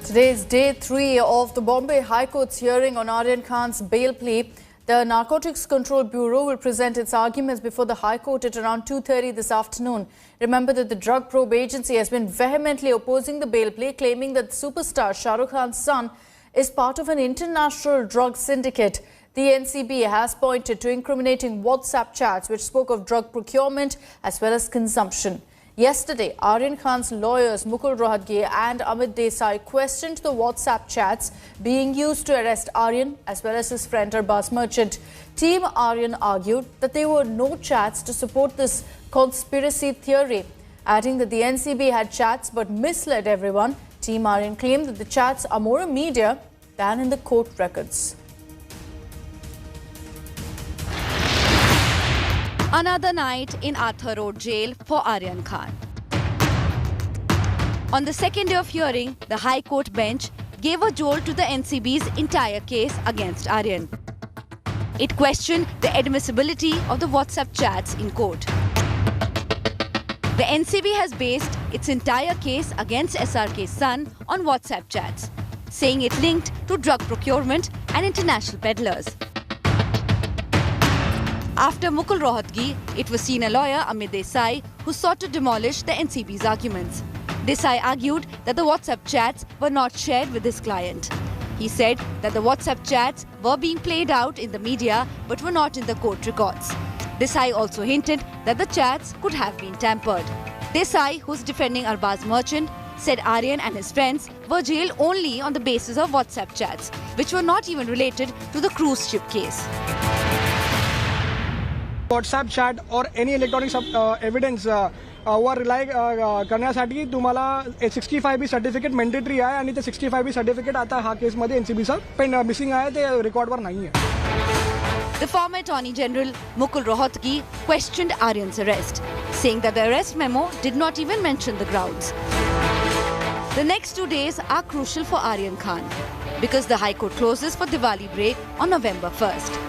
Today is day 3 of the Bombay High Court's hearing on Aryan Khan's bail plea. The Narcotics Control Bureau will present its arguments before the High Court at around 2:30 this afternoon. Remember that the Drug Probe Agency has been vehemently opposing the bail plea, claiming that superstar Shah Rukh Khan's son is part of an international drug syndicate. The NCB has pointed to incriminating WhatsApp chats which spoke of drug procurement as well as consumption. Yesterday, Aryan Khan's lawyers Mukul Rohatgi and Amit Desai questioned the WhatsApp chats being used to arrest Aryan as well as his friend Arbaz Merchant. Team Aryan argued that there were no chats to support this conspiracy theory, adding that the NCB had chats but misled everyone. Team Aryan claimed that the chats are more in media than in the court records. Another night in Arthur Road Jail for Aryan Khan. On the second day of hearing, the High Court bench gave a jolt to the NCB's entire case against Aryan. It questioned the admissibility of the WhatsApp chats in court. The NCB has based its entire case against SRK's son on WhatsApp chats, saying it linked to drug procurement and international peddlers. After Mukul Rohatgi, it was senior lawyer Amit Desai who sought to demolish the NCB's arguments. Desai argued that the WhatsApp chats were not shared with his client. He said that the WhatsApp chats were being played out in the media but were not in the court records. Desai also hinted that the chats could have been tampered. Desai, who's defending Arbaz Merchant, said Aryan and his friends were jailed only on the basis of WhatsApp chats, which were not even related to the cruise ship case. WhatsApp chat or any electronic evidence were rely करण्यासाठी तुम्हाला 65B certificate mandatory आहे आणि ते 65B certificate आता हा केसमध्ये NCBचा पण missing आहे ते रेकॉर्डवर नाही आहे. The former Attorney General Mukul Rohatgi questioned Aryan's arrest, saying that the arrest memo did not even mention the grounds. The next 2 days are crucial for Aryan Khan because the High Court closes for Diwali break on November 1st.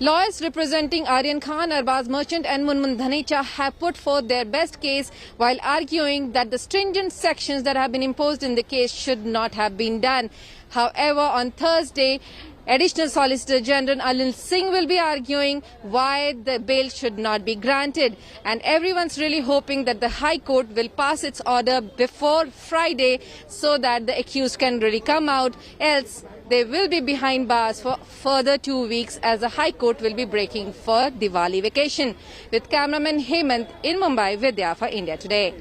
Lawyers representing Aryan Khan, Arbaz Merchant and Munmun Dhanecha have put forth their best case while arguing that the stringent sections that have been imposed in the case should not have been done. However, on Thursday, Additional Solicitor General Anil Singh will be arguing why the bail should not be granted. And everyone's really hoping that the High Court will pass its order before Friday so that the accused can really come out. Else, they will be behind bars for further 2 weeks as the High Court will be breaking for Diwali vacation. With cameraman Hemant in Mumbai, Vidya for India Today.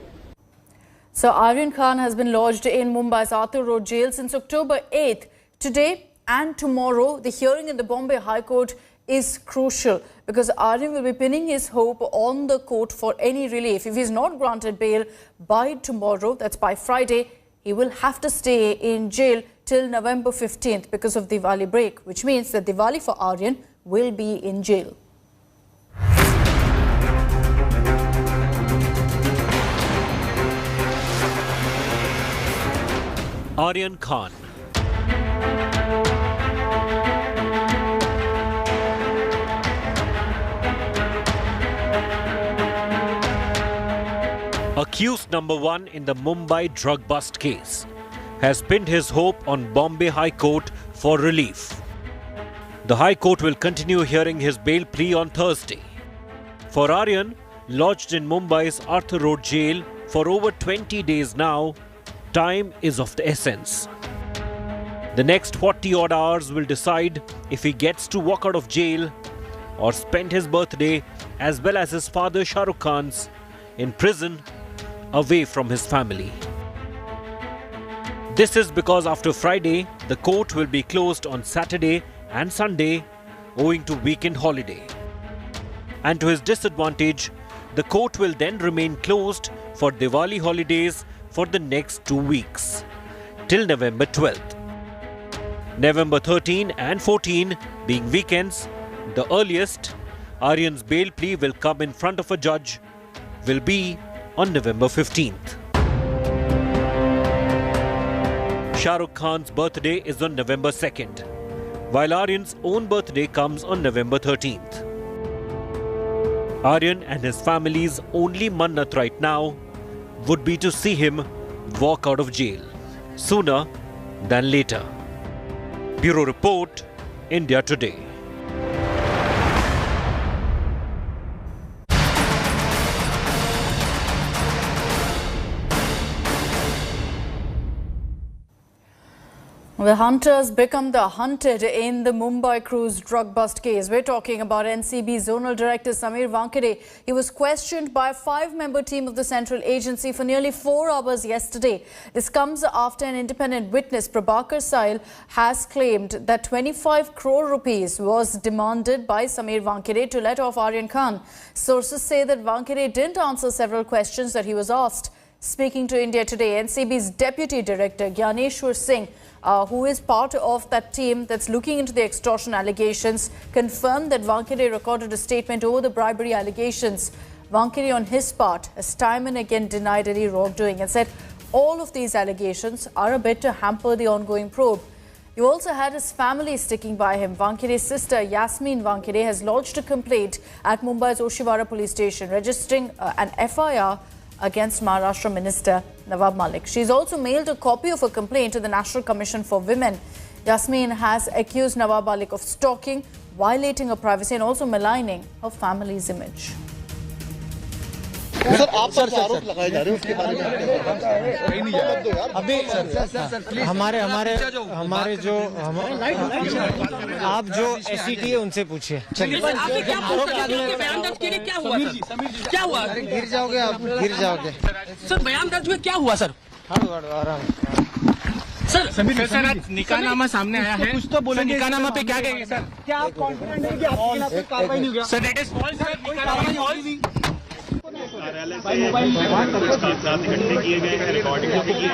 So Aryan Khan has been lodged in Mumbai's Arthur Road Jail since October 8th. Today and tomorrow, the hearing in the Bombay High Court is crucial because Aryan will be pinning his hope on the court for any relief. If he is not granted bail by tomorrow, that's by Friday, he will have to stay in jail till November 15th because of Diwali break, which means that Diwali for Aryan will be in jail. Aryan Khan. Accused number 1 in the Mumbai drug bust case has pinned his hope on Bombay High Court for relief. The High Court will continue hearing his bail plea on Thursday. For Aryan, lodged in Mumbai's Arthur Road Jail for over 20 days now, time is of the essence. The next 40-odd hours will decide if he gets to walk out of jail or spend his birthday as well as his father Shah Rukh Khan's in prison away from his family. This is because after Friday, the court will be closed on Saturday and Sunday owing to weekend holiday. And to his disadvantage, the court will then remain closed for Diwali holidays for the next 2 weeks, till November 12th. November 13 and 14 being weekends, the earliest Aryan's bail plea will come in front of a judge will be on November 15th. Shah Rukh Khan's birthday is on November 2nd, while Aryan's own birthday comes on November 13th. Aryan and his family's only mannat right now would be to see him walk out of jail sooner than later. Bureau Report, India Today. The hunters become the hunted in the Mumbai cruise drug bust case. We're talking about NCB Zonal Director Samir Wankhede. He was questioned by a 5-member team of the Central Agency for nearly 4 hours yesterday. This comes after an independent witness, Prabhakar Sahil, has claimed that 25 crore rupees was demanded by Samir Wankhede to let off Aryan Khan. Sources say that Wankhede didn't answer several questions that he was asked. Speaking to India Today, NCB's Deputy Director Gyaneshwar Singh, who is part of that team that's looking into the extortion allegations, confirmed that Wankhede recorded a statement over the bribery allegations. Wankhede, on his part, has time and again denied any wrongdoing and said all of these allegations are a bit to hamper the ongoing probe. He also had his family sticking by him. Wankhede's sister, Yasmin Wankhede, has lodged a complaint at Mumbai's Oshiwara police station, registering an FIR against Maharashtra Minister Nawab Malik. She's also mailed a copy of a complaint to the National Commission for Women. Yasmin has accused Nawab Malik of stalking, violating her privacy and also maligning her family's image. Sir आप पर आरोप लगाए जा रहे हैं उसके बारे में अभी हमारे जो आप जो SCT है उनसे पूछिए। क्या हुआ? गिर जाओगे आप, गिर जाओगे। सर बयान दर्ज हुआ, क्या हुआ सर? आराम। सर आज निकाहनामा सामने आया है, कुछ तो बोले। निकाहनामा पे क्या कहेंगे सर? क्या आप कॉन्फिडेंट हैं कि आपके खिलाफ कोई कार्रवाई नहीं होगी? Sir that is false sir, निकाहनामा फॉल्स। कार्यालय से कुछ कागजात इकट्ठे किए गए हैं, रिकॉर्डिंग की गई है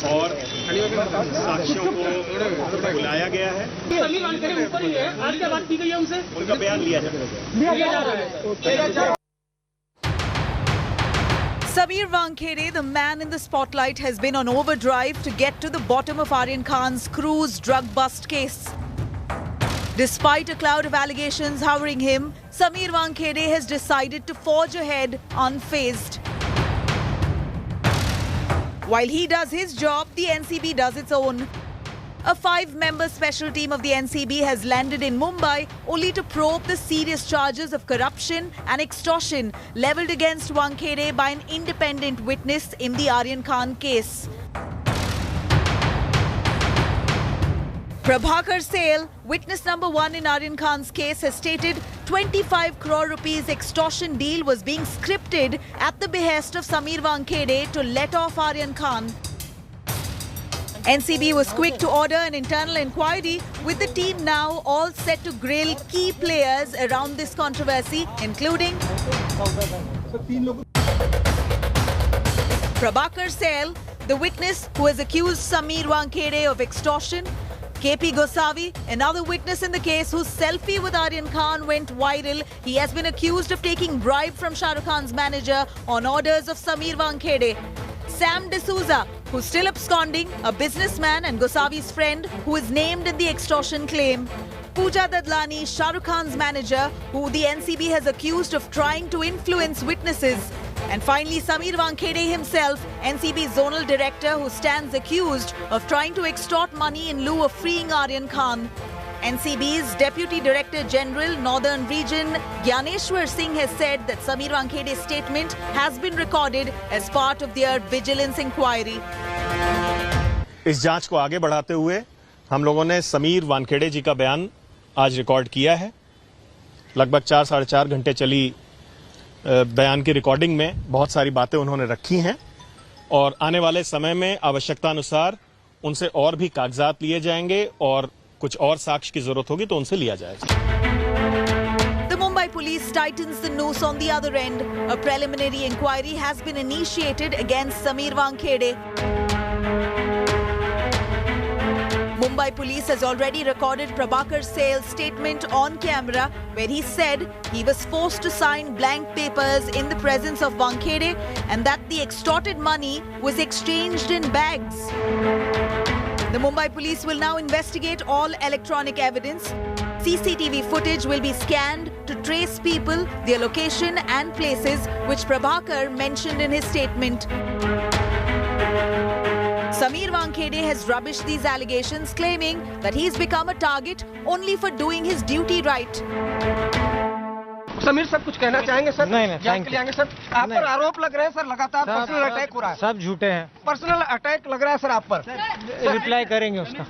और साक्ष्यों को बुलाया गया है। समीर वानखेड़े ऊपर ही है, आज क्या बात की गई है उनसे? उनका बयान लिया जा रहा है। Samir Wankhede, the man in the spotlight, has been on overdrive to get to the bottom of Aryan Khan's cruise drug bust case. Despite a cloud of allegations hovering him, Samir Wankhede has decided to forge ahead unfazed. While he does his job, the NCB does its own. A 5-member special team of the NCB has landed in Mumbai only to probe the serious charges of corruption and extortion levelled against Wankhede by an independent witness in the Aryan Khan case. Prabhakar Sahil, witness number 1 in Aryan Khan's case, has stated 25 crore rupees extortion deal was being scripted at the behest of Samir Wankhede to let off Aryan Khan. NCB was quick to order an internal inquiry, with the team now all set to grill key players around this controversy, including Prabhakar Sahil, the witness who has accused Samir Wankhede of extortion; KP Gosavi, another witness in the case whose selfie with Aryan Khan went viral. He has been accused of taking bribe from Shah Rukh Khan's manager on orders of Samir Wankhede. Sam D'Souza, who's still absconding, a businessman and Gosavi's friend who is named in the extortion claim. Pooja Dadlani, Shah Rukh Khan's manager, who the NCB has accused of trying to influence witnesses. And finally, Samir Wankhede himself, NCB Zonal Director, who stands accused of trying to extort money in lieu of freeing Aryan Khan. NCB's Deputy Director General, Northern Region, Gyaneshwar Singh, has said that Samir Wankhede's statement has been recorded as part of their vigilance inquiry. इस जांच को आगे बढ़ाते हुए हम लोगों ने समीर वानखेड़े जी का बयान आज रिकॉर्ड किया है। लगभग 4-4.5 घंटे चली बयान की रिकॉर्डिंग में बहुत सारी बातें उन्होंने रखी हैं और आने वाले समय में आवश्यकता अनुसार उनसे और भी कागजात लिए जाएंगे और कुछ और साक्ष्य की जरूरत होगी तो उनसे लिया जाएगा। The Mumbai police tightens the noose on the other end. A preliminary inquiry has been initiated against Samir Wankhede. Mumbai police has already recorded Prabhakar Sahil's statement on camera, where he said he was forced to sign blank papers in the presence of Wankhede and that the extorted money was exchanged in bags. The Mumbai police will now investigate all electronic evidence. CCTV footage will be scanned to trace people, their location and places, which Prabhakar mentioned in his statement. Sameer Wankhede has rubbished these allegations, claiming that he's become a target only for doing his duty right. Sameer सब कुछ कहना चाहेंगे sir? नहीं thank you sir. आप पर आरोप लग रहे हैं सर, लगातार पर्सनल अटैक हो रहा है। सब झूठे हैं। पर्सनल अटैक लग रहा है सर आप पर। रिप्लाई करेंगे उसका।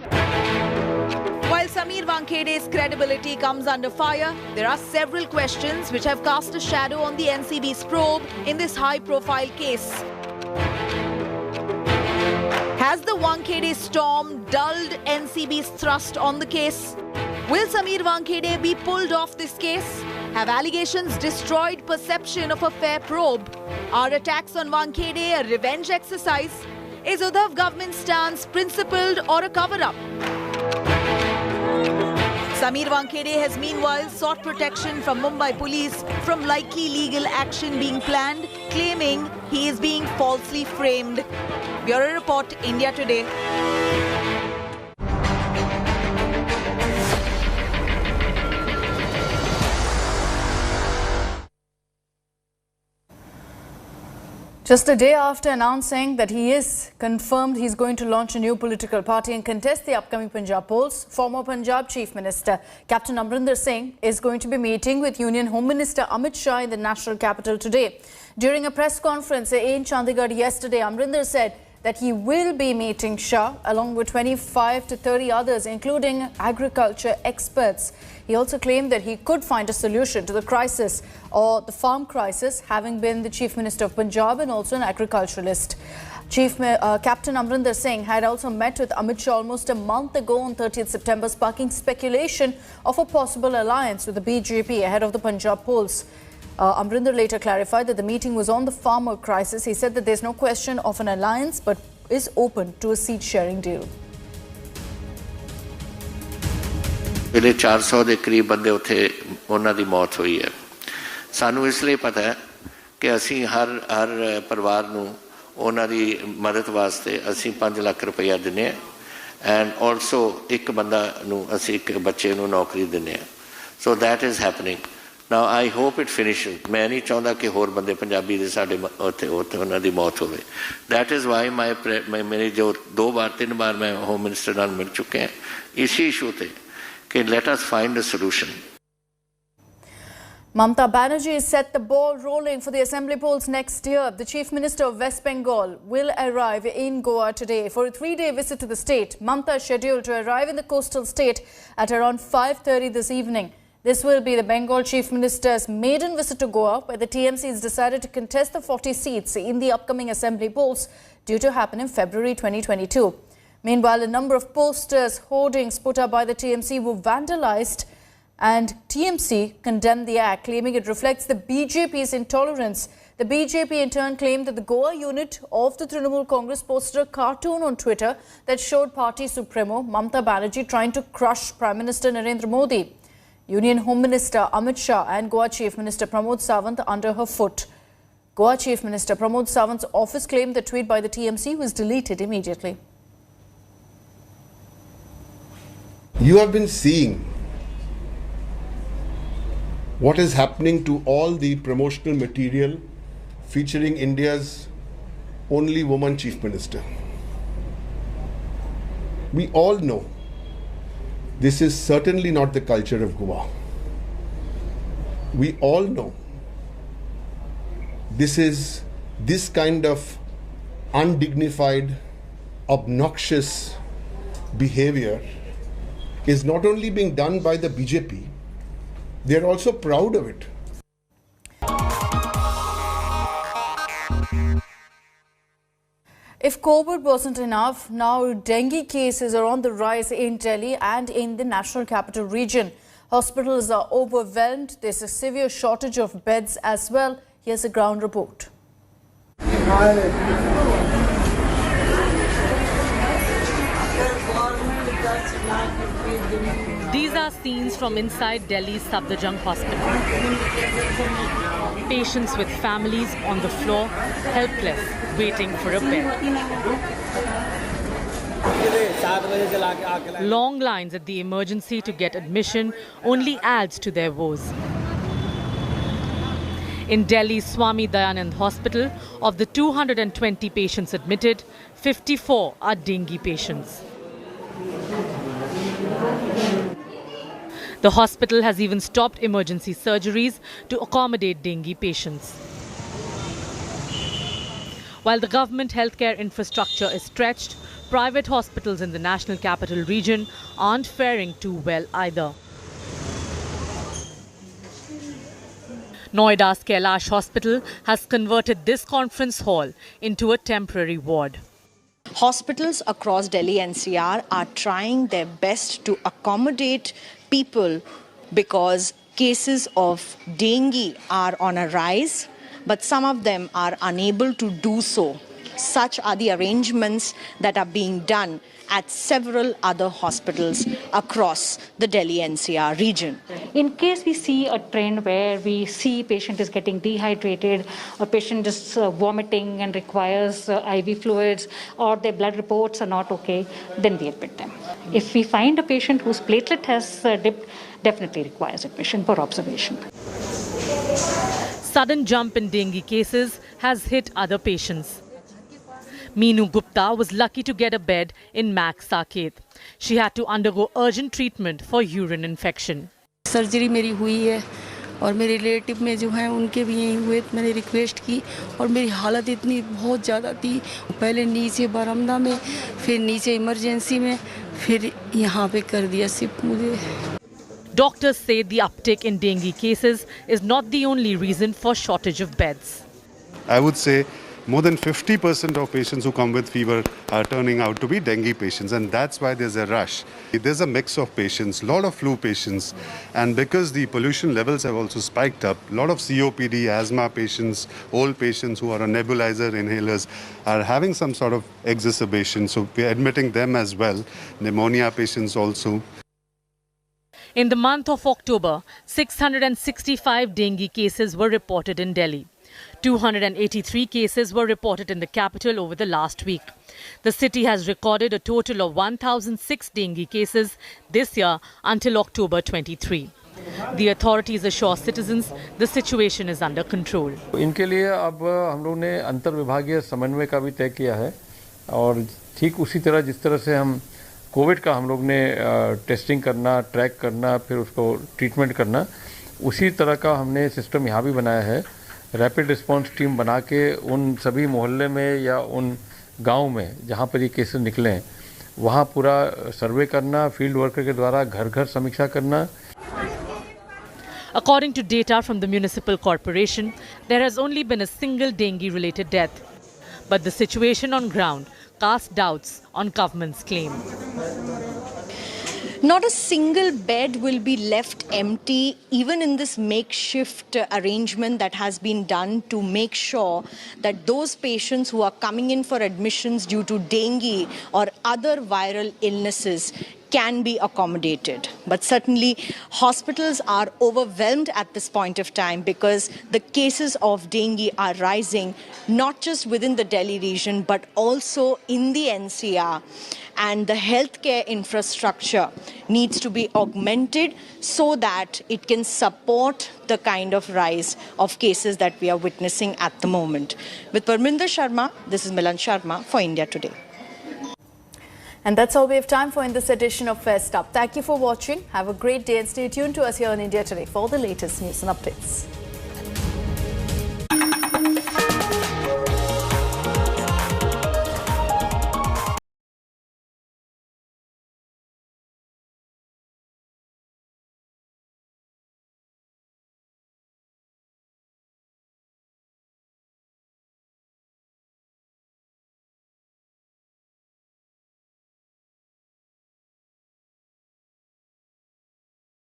While Sameer Wankhede's credibility comes under fire, there are several questions which have cast a shadow on the NCB's probe in this high-profile case. Has the Wankhede storm dulled NCB's thrust on the case? Will Sameer Wankhede be pulled off this case? Have allegations destroyed perception of a fair probe? Are attacks on Wankhede a revenge exercise? Is Uddhav government's stance principled or a cover-up? Sameer Wankhede has meanwhile sought protection from Mumbai police from likely legal action being planned, claiming he is being falsely framed. Bureau Report, India Today. Just a day after announcing that he is confirmed he's going to launch a new political party and contest the upcoming Punjab polls, former Punjab Chief Minister Captain Amrinder Singh is going to be meeting with Union Home Minister Amit Shah in the national capital today. During a press conference in Chandigarh yesterday, Amrinder said that he will be meeting Shah along with 25 to 30 others, including agriculture experts. He also claimed that he could find a solution to the crisis or the farm crisis, having been the Chief Minister of Punjab and also an agriculturalist. Captain Amrinder Singh had also met with Amit Shah almost a month ago on 30th September, sparking speculation of a possible alliance with the BJP ahead of the Punjab polls. Amrinder later clarified that the meeting was on the farmer crisis. He said that there's no question of an alliance but is open to a seat-sharing deal. पहले 400 ਦੇ ਕਰੀਬ ਬੰਦੇ ਉੱਥੇ ਉਹਨਾਂ ਦੀ ਮੌਤ ਹੋਈ ਹੈ। ਸਾਨੂੰ ਇਸ ਲਈ ਪਤਾ ਹੈ ਕਿ ਅਸੀਂ ਹਰ ਪਰਿਵਾਰ ਨੂੰ ਉਹਨਾਂ ਦੀ ਮਦਦ ਵਾਸਤੇ ਅਸੀਂ 5 ਲੱਖ ਰੁਪਇਆ ਦਿੰਨੇ ਆ ਐਂਡ ਆਲਸੋ ਇੱਕ ਬੰਦਾ ਨੂੰ ਅਸੀਂ ਇੱਕ ਬੱਚੇ ਨੂੰ ਨੌਕਰੀ ਦਿੰਨੇ ਆ। So that is happening now. I hope it finishes. ਮੈਂ ਨਹੀਂ ਚਾਹੁੰਦਾ ਕਿ ਹੋਰ ਬੰਦੇ ਪੰਜਾਬੀ ਦੇ ਸਾਡੇ ਉੱਥੇ ਉਹਨਾਂ ਦੀ ਮੌਤ ਹੋਵੇ। ਦੈਟ ਇਜ਼ ਵਾਈ ਮੇਰੇ ਜੋ 2 ਵਾਰ 3 ਵਾਰ ਮੈਂ ਹੋਮ ਮਿਨਿਸਟਰ ਨਾਲ ਮਿਲ ਚੁੱਕੇ ਹਾਂ ਇਸੀ ਇਸ਼ੂ ਤੇ कि let us find a solution. Mamata Banerjee has set the ball rolling for the assembly polls next year. The Chief Minister of West Bengal will arrive in Goa today for a 3-day visit to the state. Mamata is scheduled to arrive in the coastal state at around 5:30 this evening. This will be the Bengal Chief Minister's maiden visit to Goa, where the TMC has decided to contest the 40 seats in the upcoming assembly polls due to happen in February 2022. Meanwhile, a number of posters, hoardings put up by the TMC were vandalized, and TMC condemned the act, claiming it reflects the BJP's intolerance. The BJP in turn claimed that the Goa unit of the Trinamool Congress posted a cartoon on Twitter that showed party supremo Mamata Banerjee trying to crush Prime Minister Narendra Modi, Union Home Minister Amit Shah and Goa Chief Minister Pramod Sawant under her foot. Goa Chief Minister Pramod Sawant's office claimed the tweet by the TMC was deleted immediately. You have been seeing what is happening to all the promotional material featuring India's only woman Chief Minister. We all know this is certainly not the culture of Goa. We all know this kind of undignified, obnoxious behavior is not only being done by the BJP, they are also proud of it. If COVID wasn't enough, now dengue cases are on the rise in Delhi and in the national capital region. Hospitals are overwhelmed. There's a severe shortage of beds as well. Here's a ground report. These are scenes from inside Delhi's Safdarjung Hospital. Patients with families on the floor, helpless, waiting for a bed. Long lines at the emergency to get admission only adds to their woes. In Delhi's Swami Dayanand Hospital, of the 220 patients admitted, 54 are dengue patients. The hospital has even stopped emergency surgeries to accommodate dengue patients. While the government healthcare infrastructure is stretched, private hospitals in the National Capital Region aren't faring too well either. Noida's Kailash Hospital has converted this conference hall into a temporary ward. Hospitals across Delhi NCR are trying their best to accommodate people because cases of dengue are on a rise, but some of them are unable to do so. Such are the arrangements that are being done at several other hospitals across the Delhi NCR region. In case we see a trend where we see patient is getting dehydrated, or patient is vomiting and requires IV fluids, or their blood reports are not okay, then we admit them. If we find a patient whose platelet has dipped, definitely requires admission for observation. Sudden jump in dengue cases has hit other patients. Meenu Gupta was lucky to get a bed in Max Saket. She had to undergo urgent treatment for urine infection. Surgery मेरी हुई है और मेरे relative में जो हैं उनके भी यही हुए। मैंने रिक्वेस्ट की और मेरी हालत इतनी बहुत ज़्यादा थी, पहले नीचे बरामदा में, फिर नीचे इमरजेंसी में, फिर यहाँ पे कर दिया शिफ्ट मुझे। Doctors say the uptick in dengue cases is not the only reason for shortage of beds. I would say more than 50% of patients who come with fever are turning out to be dengue patients, and that's why there's a rush. There's a mix of patients, a lot of flu patients, and because the pollution levels have also spiked up, a lot of COPD, asthma patients, old patients who are on nebulizer inhalers are having some sort of exacerbation, so we're admitting them as well, pneumonia patients also. In the month of October, 665 dengue cases were reported in Delhi. 283 cases were reported in the capital over the last week. The city has recorded a total of 1,006 dengue cases this year until October 23. The authorities assure citizens the situation is under control. इनके लिए अब हम लोग ने अंतर विभागीय समन्वय का भी तय किया है और ठीक उसी तरह जिस तरह से हम कोविड का हम लोग ने टेस्टिंग करना, ट्रैक करना, फिर उसको ट्रीटमेंट करना, उसी तरह का हमने सिस्टम यहाँ भी बनाया है। रैपिड रिस्पांस टीम बना के उन सभी मोहल्ले में या उन गांव में जहाँ पर ये केसेस निकले हैं वहाँ पूरा सर्वे करना, फील्ड वर्कर के द्वारा घर घर समीक्षा करना। According to data from the municipal corporation, there has only been a single dengue-related death. But the situation on ground casts doubts on government's claim. Not a single bed will be left empty, even in this makeshift arrangement that has been done to make sure that those patients who are coming in for admissions due to dengue or other viral illnesses can be accommodated. But certainly hospitals are overwhelmed at this point of time because the cases of dengue are rising not just within the Delhi region but also in the NCR. And the healthcare infrastructure needs to be augmented so that it can support the kind of rise of cases that we are witnessing at the moment. With Parminder Sharma, this is Milan Sharma for India Today. And that's all we have time for in this edition of First Up. Thank you for watching. Have a great day and stay tuned to us here on India Today for the latest news and updates.